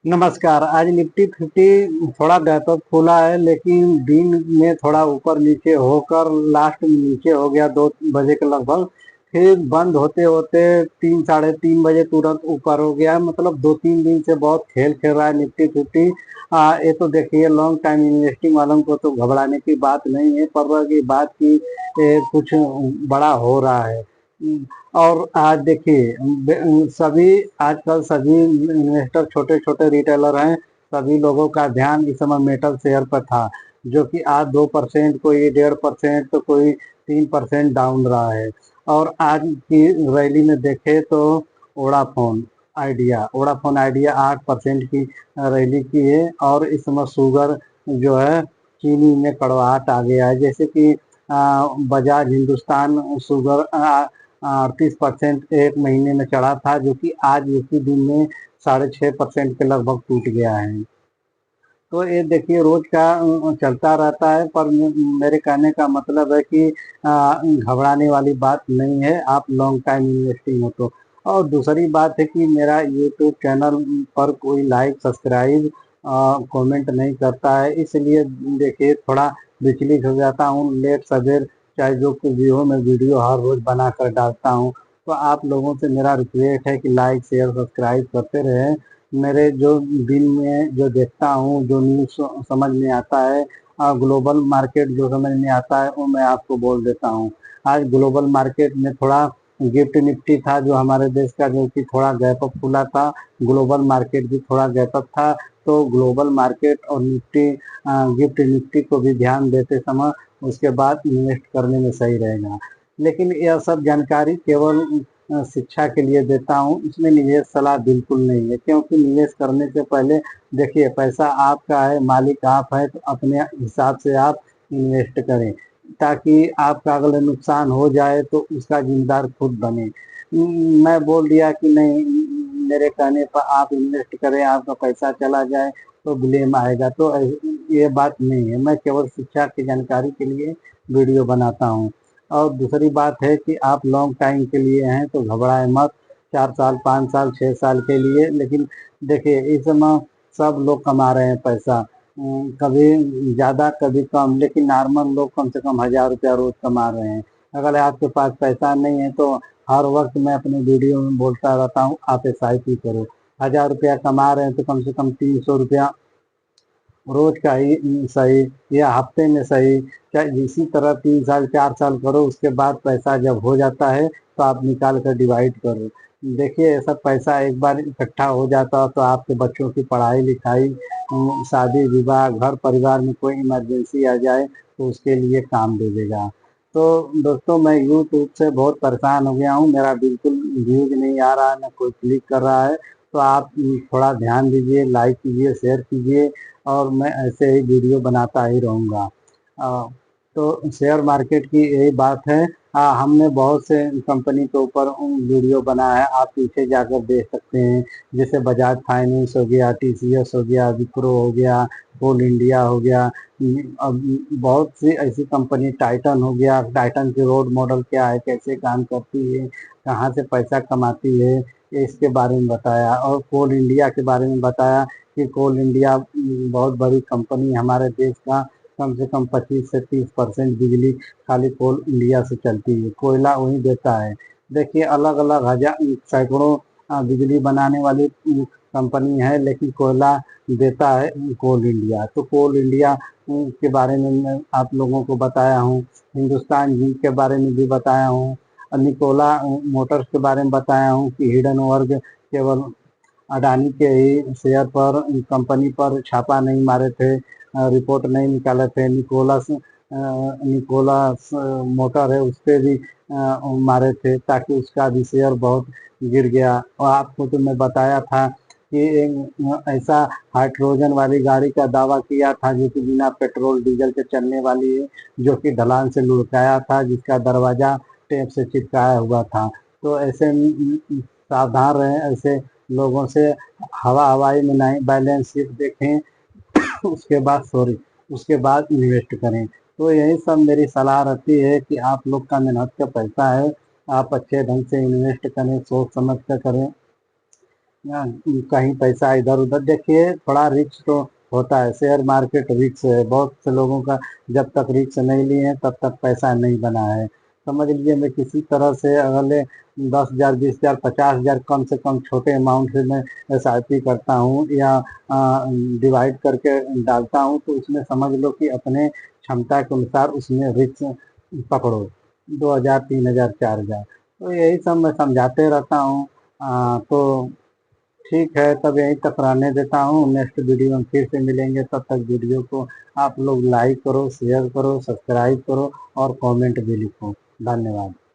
नमस्कार। आज निफ्टी 50 थोड़ा गैप अप खुला है, लेकिन दिन में थोड़ा ऊपर नीचे होकर लास्ट में नीचे हो गया 2 बजे के लगभग। फिर बंद होते होते 3 साढ़े 3 बजे तुरंत ऊपर हो गया। मतलब 2 3 दिन से बहुत खेल खेल रहा है निफ्टी 50। ये तो देखिए, लॉन्ग टाइम इन्वेस्टिंग वालों को तो घबराने की बात नहीं है, पर की बात की कुछ बड़ा हो रहा है। और आज देखिए, सभी आजकल सभी इन्वेस्टर छोटे छोटे रिटेलर हैं। सभी लोगों का ध्यान इस समय मेटल शेयर पर था, जो कि आज 2%, कोई 1.5%, तो कोई 3% डाउन रहा है। और आज की रैली में देखे तो वोडाफोन आइडिया 8% की रैली की है। और इस समय शुगर जो है, चीनी में कड़वाहट आ गया है। जैसे कि बजाज हिंदुस्तान शुगर 38% एक महीने में चढ़ा था, जो कि आज उसी दिन में 6.5% के लगभग टूट गया है। तो ये देखिए, रोज का चलता रहता है। पर मेरे कहने का मतलब है कि घबराने वाली बात नहीं है, आप लॉन्ग टाइम इन्वेस्टिंग हो तो। और दूसरी बात है कि मेरा यूट्यूब चैनल पर कोई लाइक सब्सक्राइब कमेंट नहीं करता है, इसलिए देखिए थोड़ा विचलित हो जाता हूँ लेट सवेर। चाहे जो कुछ भी हो, मैं वीडियो हर रोज बना कर डालता हूँ। तो आप लोगों से मेरा रिक्वेस्ट है कि लाइक शेयर सब्सक्राइब करते रहें। मेरे जो दिन में जो देखता हूँ, जो न्यूज़ समझ में आता है, ग्लोबल मार्केट जो समझ में आता है, वो मैं आपको बोल देता हूँ। आज ग्लोबल मार्केट में थोड़ा गिफ्ट निफ्टी था, जो हमारे देश का, जो कि थोड़ा गैप अप खुला था। ग्लोबल मार्केट भी थोड़ा गैप अप था। तो ग्लोबल मार्केट और निफ्टी, गिफ्ट निफ्टी को भी ध्यान देते समय उसके बाद इन्वेस्ट करने में सही रहेगा। लेकिन यह सब जानकारी केवल शिक्षा के लिए देता हूँ, इसमें निवेश सलाह बिल्कुल नहीं है। क्योंकि निवेश करने से पहले देखिए, पैसा आपका है, मालिक आप है, तो अपने हिसाब से आप इन्वेस्ट करें, ताकि आपका अगले नुकसान हो जाए तो उसका जिम्मेदार खुद बने। मैं बोल दिया कि नहीं, मेरे कहने पर आप इन्वेस्ट करें, आपका पैसा चला जाए तो ब्लेम आएगा। तो ये बात नहीं है, मैं केवल शिक्षा की जानकारी के लिए वीडियो बनाता हूँ। और दूसरी बात है कि आप लॉन्ग टाइम के लिए हैं तो घबराए मत। 4 साल 5 साल 6 साल के लिए। लेकिन देखिए, इस समय सब लोग कमा रहे हैं पैसा, कभी ज़्यादा कभी कम, लेकिन नॉर्मल लोग कम से कम 1,000 रुपया रोज कमा रहे हैं। अगर आपके पास पैसा नहीं है तो हर वक्त मैं अपने वीडियो में बोलता रहता हूँ, आप SIP करो। 1,000 रुपया कमा रहे हैं तो कम से कम 300 रुपया रोज का ही सही, या हफ्ते में सही, चाहे इसी तरह 3 साल 4 साल करो। उसके बाद पैसा जब हो जाता है तो आप निकाल कर डिवाइड करो। देखिए, ऐसा पैसा एक बार इकट्ठा हो जाता तो आपके बच्चों की पढ़ाई लिखाई, शादी विवाह, घर परिवार में कोई इमरजेंसी आ जाए तो उसके लिए काम दे देगा। तो दोस्तों, मैं यूट्यूब से बहुत परेशान हो गया हूँ, मेरा बिल्कुल व्यूज नहीं आ रहा है, ना कोई क्लिक कर रहा है। तो आप थोड़ा ध्यान दीजिए, लाइक कीजिए, शेयर कीजिए, और मैं ऐसे ही वीडियो बनाता ही रहूँगा। तो शेयर मार्केट की यही बात है। हमने बहुत से कंपनी के ऊपर वीडियो बनाया है, आप पीछे जाकर देख सकते हैं। जैसे बजाज फाइनेंस हो गया, TCS हो गया, विप्रो हो गया, कोल इंडिया हो गया। अब बहुत सी ऐसी कंपनी, टाइटन हो गया, टाइटन की रोड मॉडल क्या है, कैसे काम करती है, कहाँ से पैसा कमाती है, ये इसके बारे में बताया। और कोल इंडिया के बारे में बताया कि कोल इंडिया बहुत बड़ी कंपनी, हमारे देश का कम से कम 25 से 30% बिजली खाली कोल इंडिया से चलती है, कोयला वही देता है। देखिए, अलग अलग हजार सैकड़ों बिजली बनाने वाली कंपनी है, लेकिन कोयला देता है कोल इंडिया। तो कोल इंडिया के बारे में मैं आप लोगों को बताया हूँ। हिंदुस्तान जिंक के बारे में भी बताया हूँ। निकोला मोटर्स के बारे में बताया हूँ कि हिडन वर्ग केवल अडानी के ही शेयर पर, कंपनी पर छापा नहीं मारे थे, रिपोर्ट नहीं निकाले थे। निकोलस मोटर है, उस पर भी मारे थे, ताकि उसका भी शेयर बहुत गिर गया। और आपको तो मैं बताया था कि एक ऐसा हाइड्रोजन वाली गाड़ी का दावा किया था, जो कि बिना पेट्रोल डीजल के चलने वाली है, जो कि ढलान से लुढ़काया था, जिसका दरवाजा टेप से चिपकाया हुआ था। तो ऐसे सावधान रहें ऐसे लोगों से। हवाई में नहीं, बैलेंस शीट देखें, उसके बाद उसके बाद इन्वेस्ट करें। तो यही सब मेरी सलाह रहती है कि आप लोग का मेहनत का पैसा है, आप अच्छे ढंग से इन्वेस्ट करें, सोच समझ कर करें। कहीं पैसा इधर उधर देखिए, थोड़ा रिस्क तो होता है, शेयर मार्केट रिस्क है, बहुत से लोगों का जब तक रिस्क नहीं लिए हैं तब तक पैसा नहीं बना है। समझ लीजिए मैं किसी तरह से अगले 10,000 20,000 50,000 कम से कम छोटे अमाउंट से मैं SIP करता हूँ या डिवाइड करके डालता हूँ, तो उसमें समझ लो कि अपने क्षमता के अनुसार उसमें रिस्क पकड़ो, 2,000 3,000 4,000, तो यही सब मैं समझाते रहता हूँ। तो ठीक है, तब यहीं तक रहने देता हूँ, नेक्स्ट वीडियो में फिर से मिलेंगे, तब तक वीडियो को आप लोग लाइक करो, शेयर करो, सब्सक्राइब करो और कमेंट भी लिखो। धन्यवाद।